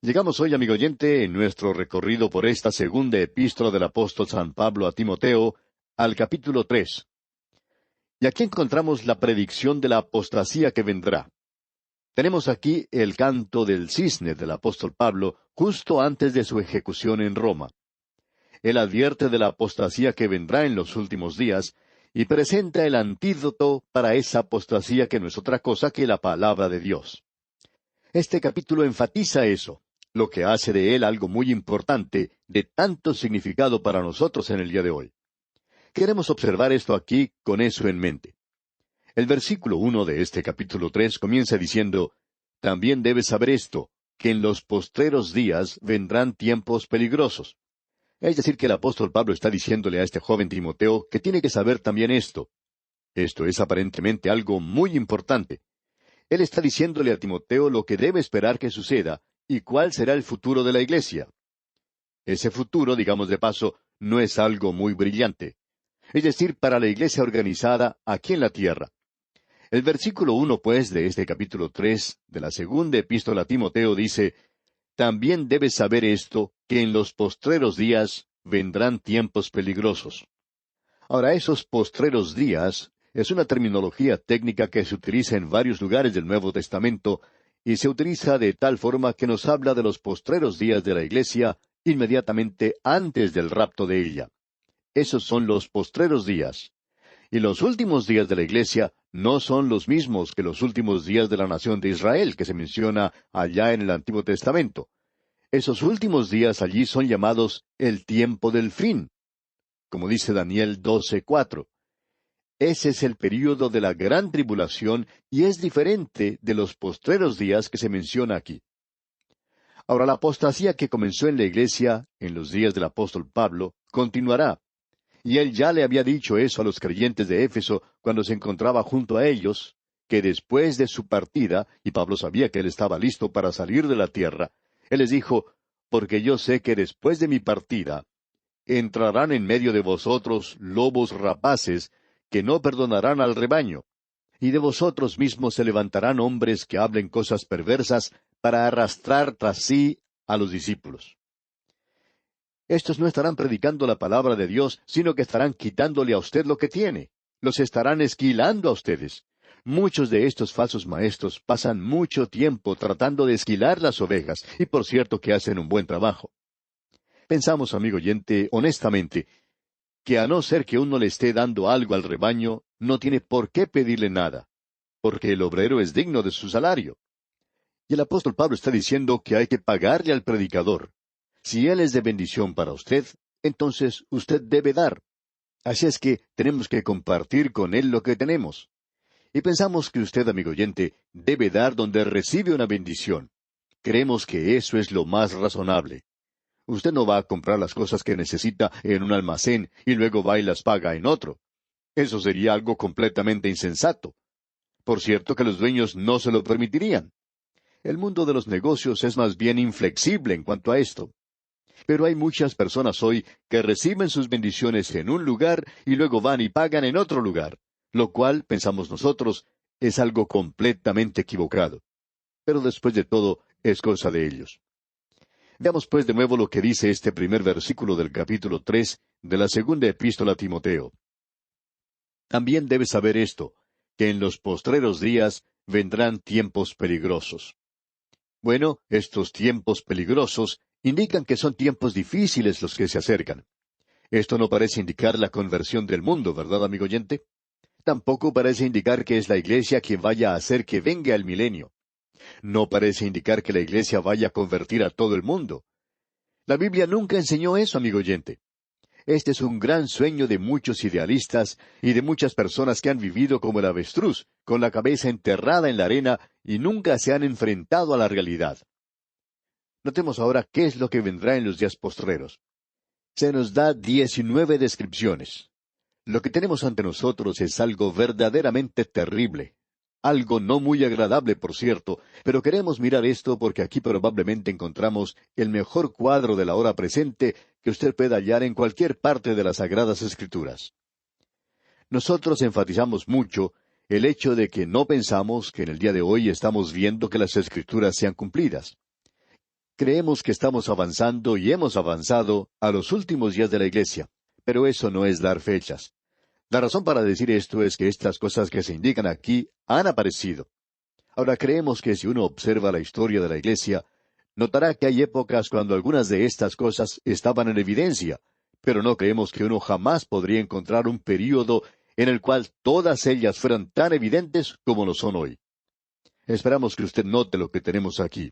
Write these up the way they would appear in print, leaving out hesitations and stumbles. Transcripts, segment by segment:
Llegamos hoy, amigo oyente, en nuestro recorrido por esta segunda epístola del apóstol San Pablo a Timoteo, al capítulo 3. Y aquí encontramos la predicción de la apostasía que vendrá. Tenemos aquí el canto del cisne del apóstol Pablo justo antes de su ejecución en Roma. Él advierte de la apostasía que vendrá en los últimos días y presenta el antídoto para esa apostasía que no es otra cosa que la palabra de Dios. Este capítulo enfatiza eso, lo que hace de él algo muy importante, de tanto significado para nosotros en el día de hoy. Queremos observar esto aquí con eso en mente. El versículo 1 de este capítulo 3 comienza diciendo, «También debes saber esto, que en los postreros días vendrán tiempos peligrosos». Es decir, que el apóstol Pablo está diciéndole a este joven Timoteo que tiene que saber también esto. Esto es aparentemente algo muy importante. Él está diciéndole a Timoteo lo que debe esperar que suceda y cuál será el futuro de la iglesia. Ese futuro, digamos de paso, no es algo muy brillante. Es decir, para la iglesia organizada aquí en la tierra. El versículo 1, pues, de este capítulo 3 de la segunda epístola a Timoteo dice, «También debes saber esto, que en los postreros días vendrán tiempos peligrosos». Ahora, esos postreros días es una terminología técnica que se utiliza en varios lugares del Nuevo Testamento y se utiliza de tal forma que nos habla de los postreros días de la Iglesia inmediatamente antes del rapto de ella. Esos son los postreros días. Y los últimos días de la Iglesia no son los mismos que los últimos días de la nación de Israel, que se menciona allá en el Antiguo Testamento. Esos últimos días allí son llamados el tiempo del fin, como dice Daniel 12:4. Ese es el período de la gran tribulación y es diferente de los postreros días que se menciona aquí. Ahora, la apostasía que comenzó en la iglesia en los días del apóstol Pablo continuará. Y él ya le había dicho eso a los creyentes de Éfeso cuando se encontraba junto a ellos, que después de su partida, y Pablo sabía que él estaba listo para salir de la tierra, él les dijo, «Porque yo sé que después de mi partida, entrarán en medio de vosotros lobos rapaces, que no perdonarán al rebaño. Y de vosotros mismos se levantarán hombres que hablen cosas perversas para arrastrar tras sí a los discípulos». Estos no estarán predicando la palabra de Dios, sino que estarán quitándole a usted lo que tiene. Los estarán esquilando a ustedes. Muchos de estos falsos maestros pasan mucho tiempo tratando de esquilar las ovejas, y por cierto que hacen un buen trabajo. Pensamos, amigo oyente, honestamente, que a no ser que uno le esté dando algo al rebaño, no tiene por qué pedirle nada, porque el obrero es digno de su salario. Y el apóstol Pablo está diciendo que hay que pagarle al predicador. Si él es de bendición para usted, entonces usted debe dar. Así es que tenemos que compartir con él lo que tenemos. Y pensamos que usted, amigo oyente, debe dar donde recibe una bendición. Creemos que eso es lo más razonable. Usted no va a comprar las cosas que necesita en un almacén y luego va y las paga en otro. Eso sería algo completamente insensato. Por cierto que los dueños no se lo permitirían. El mundo de los negocios es más bien inflexible en cuanto a esto. Pero hay muchas personas hoy que reciben sus bendiciones en un lugar y luego van y pagan en otro lugar, lo cual, pensamos nosotros, es algo completamente equivocado. Pero después de todo, es cosa de ellos. Veamos pues de nuevo lo que dice este primer versículo del capítulo 3 de la segunda epístola a Timoteo. También debes saber esto, que en los postreros días vendrán tiempos peligrosos. Bueno, estos tiempos peligrosos indican que son tiempos difíciles los que se acercan. Esto no parece indicar la conversión del mundo, ¿verdad, amigo oyente? Tampoco parece indicar que es la iglesia quien vaya a hacer que venga el milenio. No parece indicar que la iglesia vaya a convertir a todo el mundo. La Biblia nunca enseñó eso, amigo oyente. Este es un gran sueño de muchos idealistas y de muchas personas que han vivido como el avestruz, con la cabeza enterrada en la arena y nunca se han enfrentado a la realidad. Notemos ahora qué es lo que vendrá en los días postreros. Se nos da 19 descripciones. Lo que tenemos ante nosotros es algo verdaderamente terrible. Algo no muy agradable, por cierto, pero queremos mirar esto porque aquí probablemente encontramos el mejor cuadro de la hora presente que usted pueda hallar en cualquier parte de las Sagradas Escrituras. Nosotros enfatizamos mucho el hecho de que no pensamos que en el día de hoy estamos viendo que las Escrituras sean cumplidas. Creemos que estamos avanzando y hemos avanzado a los últimos días de la Iglesia, pero eso no es dar fechas. La razón para decir esto es que estas cosas que se indican aquí han aparecido. Ahora creemos que si uno observa la historia de la Iglesia, notará que hay épocas cuando algunas de estas cosas estaban en evidencia, pero no creemos que uno jamás podría encontrar un período en el cual todas ellas fueran tan evidentes como lo son hoy. Esperamos que usted note lo que tenemos aquí.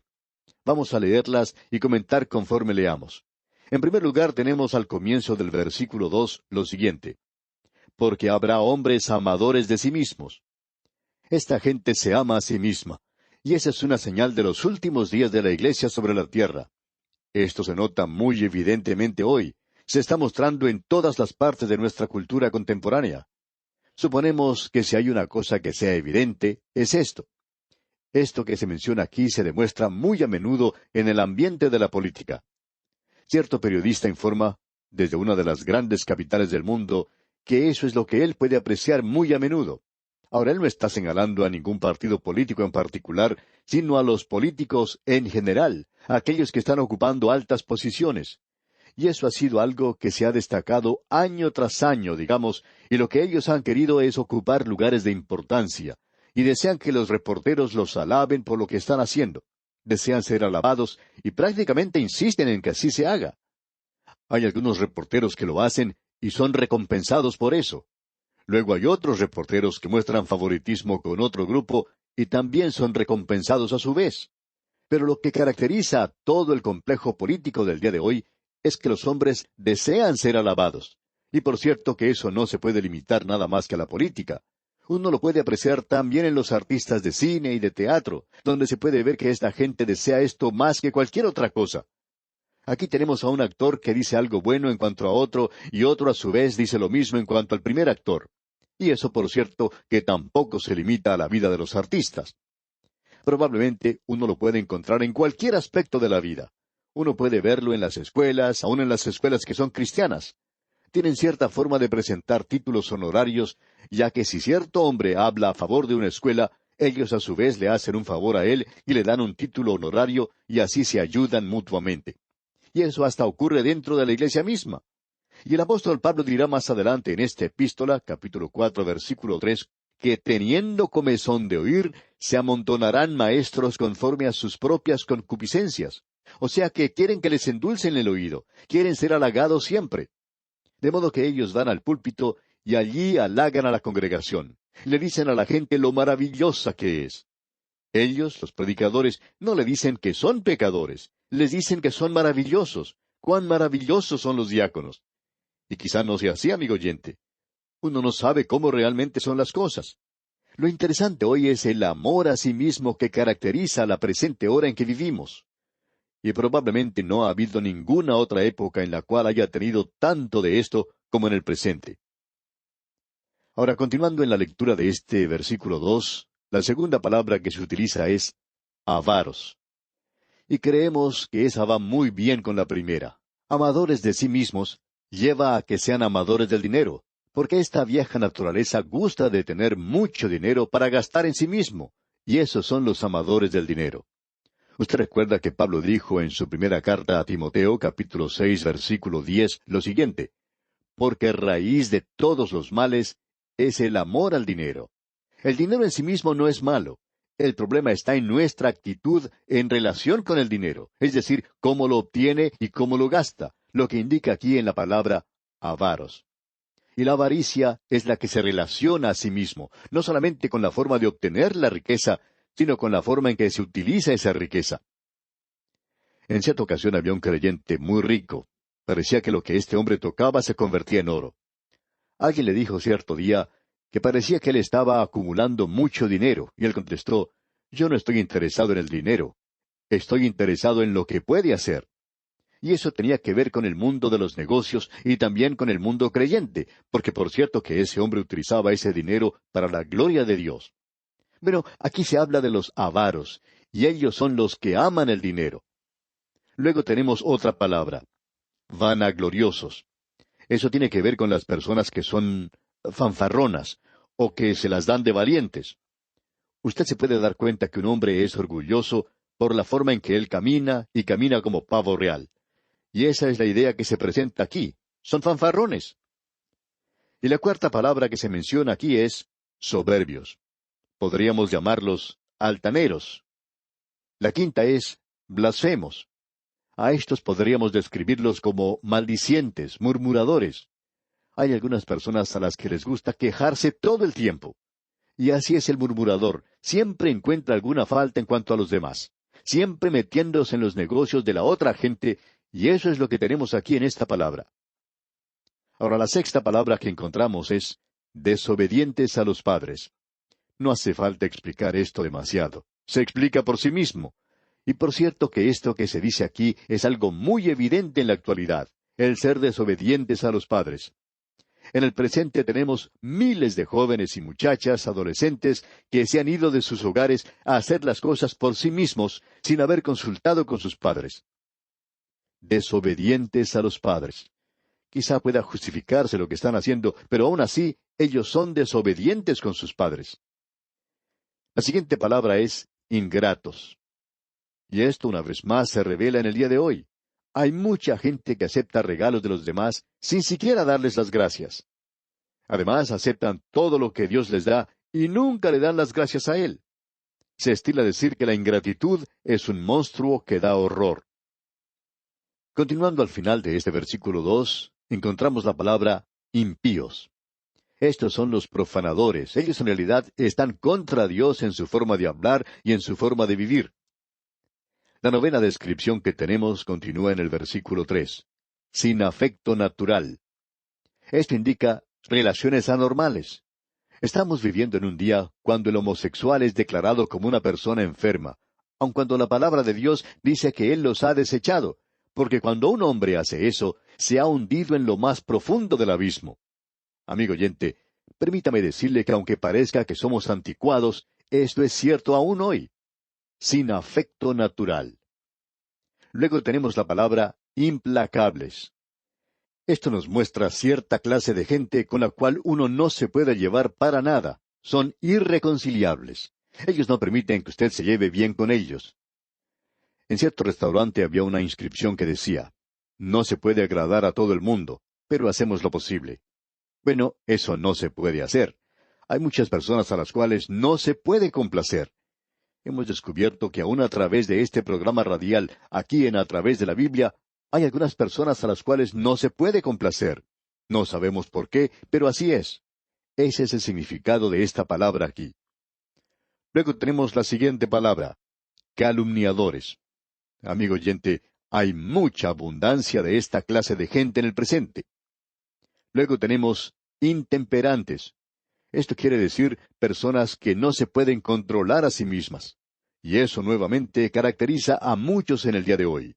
Vamos a leerlas y comentar conforme leamos. En primer lugar, tenemos al comienzo del versículo 2 lo siguiente: porque habrá hombres amadores de sí mismos. Esta gente se ama a sí misma, y esa es una señal de los últimos días de la Iglesia sobre la tierra. Esto se nota muy evidentemente hoy. Se está mostrando en todas las partes de nuestra cultura contemporánea. Suponemos que si hay una cosa que sea evidente, es esto. Esto que se menciona aquí se demuestra muy a menudo en el ambiente de la política. Cierto periodista informa, desde una de las grandes capitales del mundo, que eso es lo que él puede apreciar muy a menudo. Ahora, él no está señalando a ningún partido político en particular, sino a los políticos en general, a aquellos que están ocupando altas posiciones. Y eso ha sido algo que se ha destacado año tras año, digamos, y lo que ellos han querido es ocupar lugares de importancia, y desean que los reporteros los alaben por lo que están haciendo. Desean ser alabados y prácticamente insisten en que así se haga. Hay algunos reporteros que lo hacen y son recompensados por eso. Luego hay otros reporteros que muestran favoritismo con otro grupo y también son recompensados a su vez. Pero lo que caracteriza a todo el complejo político del día de hoy es que los hombres desean ser alabados. Y por cierto que eso no se puede limitar nada más que a la política. Uno lo puede apreciar también en los artistas de cine y de teatro, donde se puede ver que esta gente desea esto más que cualquier otra cosa. Aquí tenemos a un actor que dice algo bueno en cuanto a otro, y otro a su vez dice lo mismo en cuanto al primer actor. Y eso, por cierto, que tampoco se limita a la vida de los artistas. Probablemente uno lo puede encontrar en cualquier aspecto de la vida. Uno puede verlo en las escuelas, aun en las escuelas que son cristianas. Tienen cierta forma de presentar títulos honorarios, ya que si cierto hombre habla a favor de una escuela, ellos a su vez le hacen un favor a él y le dan un título honorario, y así se ayudan mutuamente. Y eso hasta ocurre dentro de la iglesia misma. Y el apóstol Pablo dirá más adelante en esta epístola, capítulo 4, versículo 3, que teniendo comezón de oír, se amontonarán maestros conforme a sus propias concupiscencias. O sea que quieren que les endulcen el oído, quieren ser halagados siempre. De modo que ellos van al púlpito y allí halagan a la congregación. Le dicen a la gente lo maravillosa que es. Ellos, los predicadores, no le dicen que son pecadores, les dicen que son maravillosos. ¡Cuán maravillosos son los diáconos! Y quizá no sea así, amigo oyente. Uno no sabe cómo realmente son las cosas. Lo interesante hoy es el amor a sí mismo que caracteriza la presente hora en que vivimos. Y probablemente no ha habido ninguna otra época en la cual haya tenido tanto de esto como en el presente. Ahora, continuando en la lectura de este versículo 2, la segunda palabra que se utiliza es avaros. Y creemos que esa va muy bien con la primera. Amadores de sí mismos lleva a que sean amadores del dinero, porque esta vieja naturaleza gusta de tener mucho dinero para gastar en sí mismo, y esos son los amadores del dinero. Usted recuerda que Pablo dijo en su primera carta a Timoteo, capítulo 6, versículo 10, lo siguiente: porque raíz de todos los males es el amor al dinero. El dinero en sí mismo no es malo. El problema está en nuestra actitud en relación con el dinero, es decir, cómo lo obtiene y cómo lo gasta, lo que indica aquí en la palabra avaros. Y la avaricia es la que se relaciona a sí mismo, no solamente con la forma de obtener la riqueza, sino con la forma en que se utiliza esa riqueza. En cierta ocasión había un creyente muy rico. Parecía que lo que este hombre tocaba se convertía en oro. Alguien le dijo cierto día que parecía que él estaba acumulando mucho dinero, y él contestó: yo no estoy interesado en el dinero, estoy interesado en lo que puede hacer. Y eso tenía que ver con el mundo de los negocios y también con el mundo creyente, porque por cierto que ese hombre utilizaba ese dinero para la gloria de Dios. Pero aquí se habla de los avaros, y ellos son los que aman el dinero. Luego tenemos otra palabra: vanagloriosos. Eso tiene que ver con las personas que son fanfarronas, o que se las dan de valientes. Usted se puede dar cuenta que un hombre es orgulloso por la forma en que él camina y camina como pavo real. Y esa es la idea que se presenta aquí. Son fanfarrones. Y la cuarta palabra que se menciona aquí es soberbios. Podríamos llamarlos altaneros. La quinta es blasfemos. A estos podríamos describirlos como maldicientes, murmuradores. Hay algunas personas a las que les gusta quejarse todo el tiempo. Y así es el murmurador. Siempre encuentra alguna falta en cuanto a los demás. Siempre metiéndose en los negocios de la otra gente, y eso es lo que tenemos aquí en esta palabra. Ahora, la sexta palabra que encontramos es desobedientes a los padres. No hace falta explicar esto demasiado. Se explica por sí mismo. Y por cierto que esto que se dice aquí es algo muy evidente en la actualidad, el ser desobedientes a los padres. En el presente tenemos miles de jóvenes y muchachas, adolescentes, que se han ido de sus hogares a hacer las cosas por sí mismos, sin haber consultado con sus padres. Desobedientes a los padres. Quizá pueda justificarse lo que están haciendo, pero aún así, ellos son desobedientes con sus padres. La siguiente palabra es ingratos. Y esto una vez más se revela en el día de hoy. Hay mucha gente que acepta regalos de los demás sin siquiera darles las gracias. Además, aceptan todo lo que Dios les da y nunca le dan las gracias a Él. Se estila decir que la ingratitud es un monstruo que da horror. Continuando al final de este versículo 2, encontramos la palabra impíos. Estos son los profanadores. Ellos en realidad están contra Dios en su forma de hablar y en su forma de vivir. La novena descripción que tenemos continúa en el versículo 3. Sin afecto natural. Esto indica relaciones anormales. Estamos viviendo en un día cuando el homosexual es declarado como una persona enferma, aun cuando la palabra de Dios dice que Él los ha desechado, porque cuando un hombre hace eso, se ha hundido en lo más profundo del abismo. Amigo oyente, permítame decirle que aunque parezca que somos anticuados, esto es cierto aún hoy. Sin afecto natural. Luego tenemos la palabra implacables. Esto nos muestra cierta clase de gente con la cual uno no se puede llevar para nada. Son irreconciliables. Ellos no permiten que usted se lleve bien con ellos. En cierto restaurante había una inscripción que decía, no se puede agradar a todo el mundo, pero hacemos lo posible. Bueno, eso no se puede hacer. Hay muchas personas a las cuales no se puede complacer. Hemos descubierto que aún a través de este programa radial, aquí en A Través de la Biblia, hay algunas personas a las cuales no se puede complacer. No sabemos por qué, pero así es. Ese es el significado de esta palabra aquí. Luego tenemos la siguiente palabra, calumniadores. Amigo oyente, hay mucha abundancia de esta clase de gente en el presente. Luego tenemos intemperantes. Esto quiere decir personas que no se pueden controlar a sí mismas. Y eso nuevamente caracteriza a muchos en el día de hoy.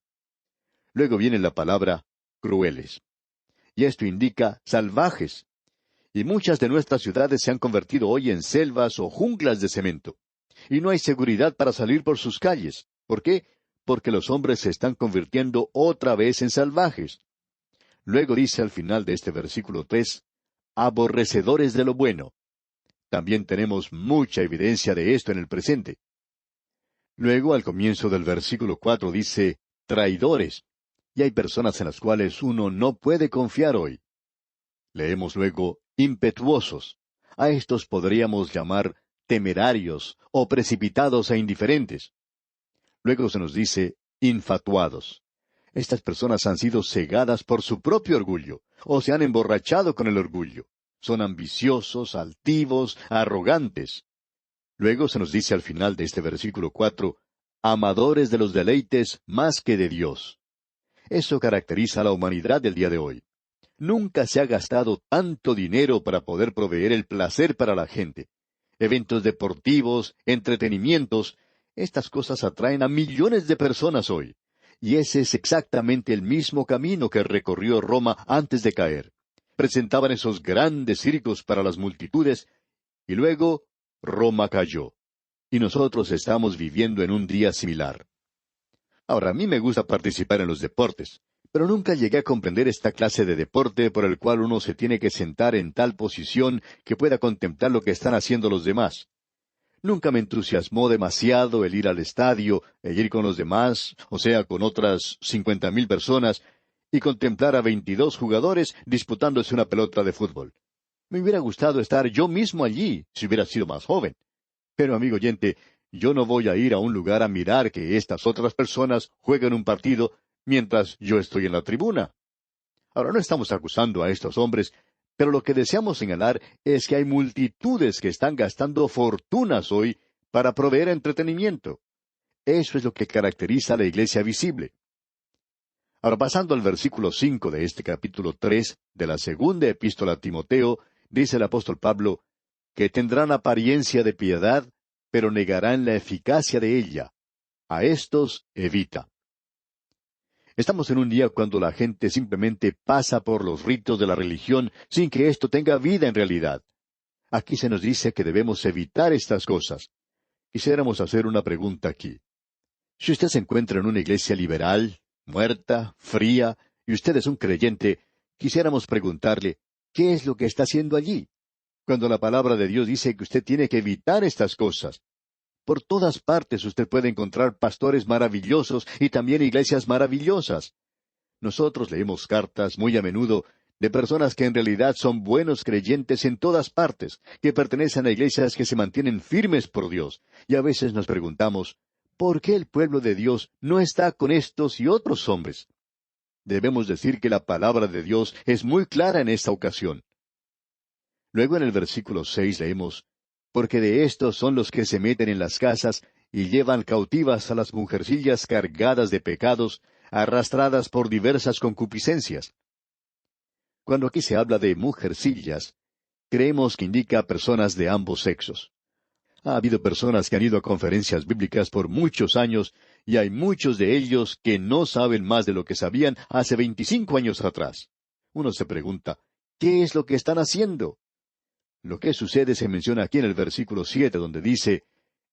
Luego viene la palabra crueles. Y esto indica salvajes. Y muchas de nuestras ciudades se han convertido hoy en selvas o junglas de cemento. Y no hay seguridad para salir por sus calles. ¿Por qué? Porque los hombres se están convirtiendo otra vez en salvajes. Luego dice al final de este versículo 3, aborrecedores de lo bueno. También tenemos mucha evidencia de esto en el presente. Luego, al comienzo del versículo 4 dice, traidores. Y hay personas en las cuales uno no puede confiar hoy. Leemos luego, impetuosos. A estos podríamos llamar temerarios o precipitados e indiferentes. Luego se nos dice, infatuados. Estas personas han sido cegadas por su propio orgullo, o se han emborrachado con el orgullo. Son ambiciosos, altivos, arrogantes. Luego se nos dice al final de este versículo 4, amadores de los deleites más que de Dios. Eso caracteriza a la humanidad del día de hoy. Nunca se ha gastado tanto dinero para poder proveer el placer para la gente. Eventos deportivos, entretenimientos, estas cosas atraen a millones de personas hoy. Y ese es exactamente el mismo camino que recorrió Roma antes de caer. Presentaban esos grandes circos para las multitudes, y luego Roma cayó. Y nosotros estamos viviendo en un día similar. Ahora, a mí me gusta participar en los deportes, pero nunca llegué a comprender esta clase de deporte por el cual uno se tiene que sentar en tal posición que pueda contemplar lo que están haciendo los demás. Nunca me entusiasmó demasiado el ir al estadio e ir con los demás, o sea, con otras 50,000 personas, y contemplar a 22 jugadores disputándose una pelota de fútbol. Me hubiera gustado estar yo mismo allí, si hubiera sido más joven. Pero, amigo oyente, yo no voy a ir a un lugar a mirar que estas otras personas jueguen un partido mientras yo estoy en la tribuna. Ahora, no estamos acusando a estos hombres, pero lo que deseamos señalar es que hay multitudes que están gastando fortunas hoy para proveer entretenimiento. Eso es lo que caracteriza a la iglesia visible. Ahora, pasando al versículo 5 de este capítulo 3 de la segunda epístola a Timoteo, dice el apóstol Pablo, que tendrán apariencia de piedad, pero negarán la eficacia de ella. A estos evita. Estamos en un día cuando la gente simplemente pasa por los ritos de la religión sin que esto tenga vida en realidad. Aquí se nos dice que debemos evitar estas cosas. Quisiéramos hacer una pregunta aquí. Si usted se encuentra en una iglesia liberal, muerta, fría, y usted es un creyente, quisiéramos preguntarle, ¿qué es lo que está haciendo allí? Cuando la palabra de Dios dice que usted tiene que evitar estas cosas. Por todas partes usted puede encontrar pastores maravillosos y también iglesias maravillosas. Nosotros leemos cartas muy a menudo de personas que en realidad son buenos creyentes en todas partes, que pertenecen a iglesias que se mantienen firmes por Dios, y a veces nos preguntamos, ¿por qué el pueblo de Dios no está con estos y otros hombres? Debemos decir que la palabra de Dios es muy clara en esta ocasión. Luego en el versículo 6 leemos, porque de estos son los que se meten en las casas y llevan cautivas a las mujercillas cargadas de pecados, arrastradas por diversas concupiscencias. Cuando aquí se habla de mujercillas, creemos que indica a personas de ambos sexos. Ha habido personas que han ido a conferencias bíblicas por muchos años, y hay muchos de ellos que no saben más de lo que sabían hace 25 años atrás. Uno se pregunta, ¿qué es lo que están haciendo? Lo que sucede se menciona aquí en el versículo 7, donde dice,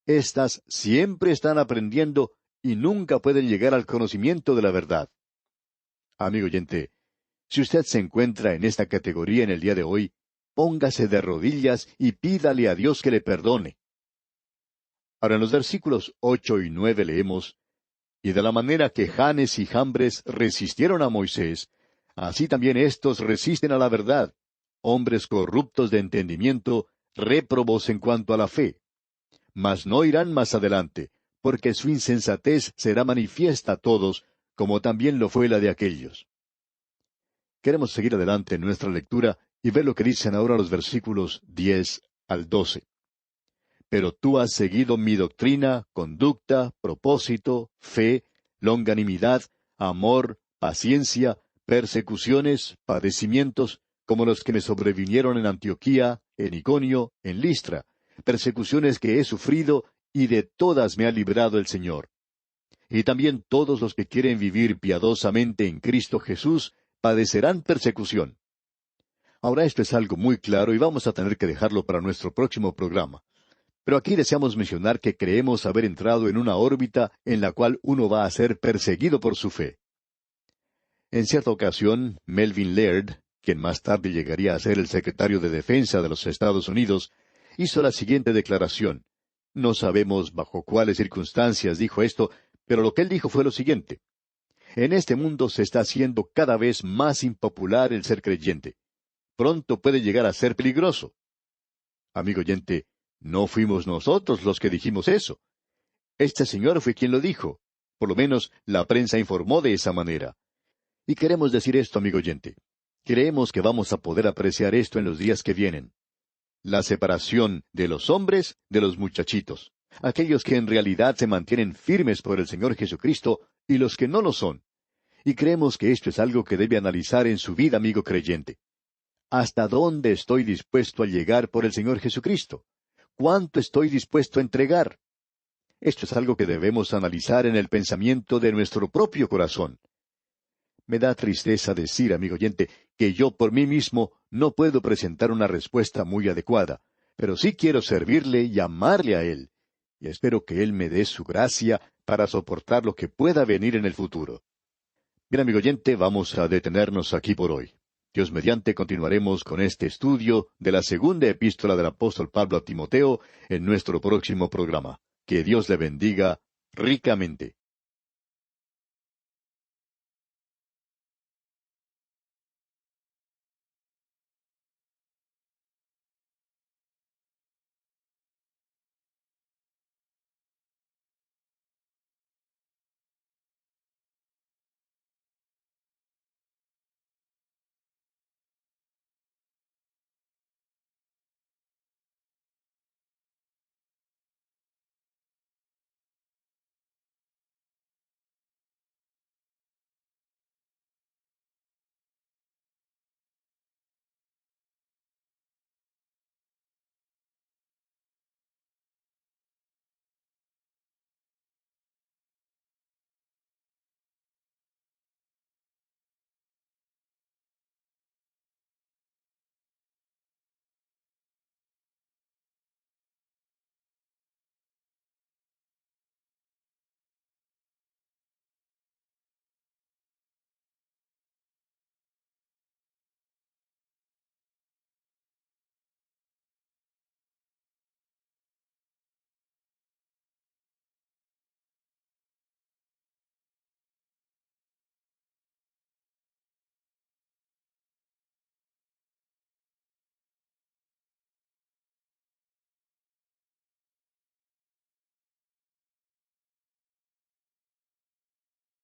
estas siempre están aprendiendo y nunca pueden llegar al conocimiento de la verdad. Amigo oyente, si usted se encuentra en esta categoría en el día de hoy, póngase de rodillas y pídale a Dios que le perdone. Ahora en los versículos 8 y 9 leemos, y de la manera que Janes y Jambres resistieron a Moisés, así también éstos resisten a la verdad, hombres corruptos de entendimiento, réprobos en cuanto a la fe. Mas no irán más adelante, porque su insensatez será manifiesta a todos, como también lo fue la de aquellos. Queremos seguir adelante en nuestra lectura y ver lo que dicen ahora los versículos 10 al 12. Pero tú has seguido mi doctrina, conducta, propósito, fe, longanimidad, amor, paciencia, persecuciones, padecimientos, como los que me sobrevinieron en Antioquía, en Iconio, en Listra, persecuciones que he sufrido, y de todas me ha librado el Señor. Y también todos los que quieren vivir piadosamente en Cristo Jesús padecerán persecución. Ahora esto es algo muy claro y vamos a tener que dejarlo para nuestro próximo programa. Pero aquí deseamos mencionar que creemos haber entrado en una órbita en la cual uno va a ser perseguido por su fe. En cierta ocasión, Melvin Laird, quien más tarde llegaría a ser el secretario de Defensa de los Estados Unidos, hizo la siguiente declaración. No sabemos bajo cuáles circunstancias dijo esto, pero lo que él dijo fue lo siguiente. En este mundo se está haciendo cada vez más impopular el ser creyente. Pronto puede llegar a ser peligroso. Amigo oyente, no fuimos nosotros los que dijimos eso. Este señor fue quien lo dijo. Por lo menos la prensa informó de esa manera. Y queremos decir esto, amigo oyente. Creemos que vamos a poder apreciar esto en los días que vienen. La separación de los hombres de los muchachitos. Aquellos que en realidad se mantienen firmes por el Señor Jesucristo y los que no lo son. Y creemos que esto es algo que debe analizar en su vida, amigo creyente. ¿Hasta dónde estoy dispuesto a llegar por el Señor Jesucristo? ¿Cuánto estoy dispuesto a entregar? Esto es algo que debemos analizar en el pensamiento de nuestro propio corazón. Me da tristeza decir, amigo oyente, que yo por mí mismo no puedo presentar una respuesta muy adecuada, pero sí quiero servirle y amarle a Él, y espero que Él me dé su gracia para soportar lo que pueda venir en el futuro. Bien, amigo oyente, vamos a detenernos aquí por hoy. Dios mediante continuaremos con este estudio de la segunda epístola del apóstol Pablo a Timoteo en nuestro próximo programa. Que Dios le bendiga ricamente.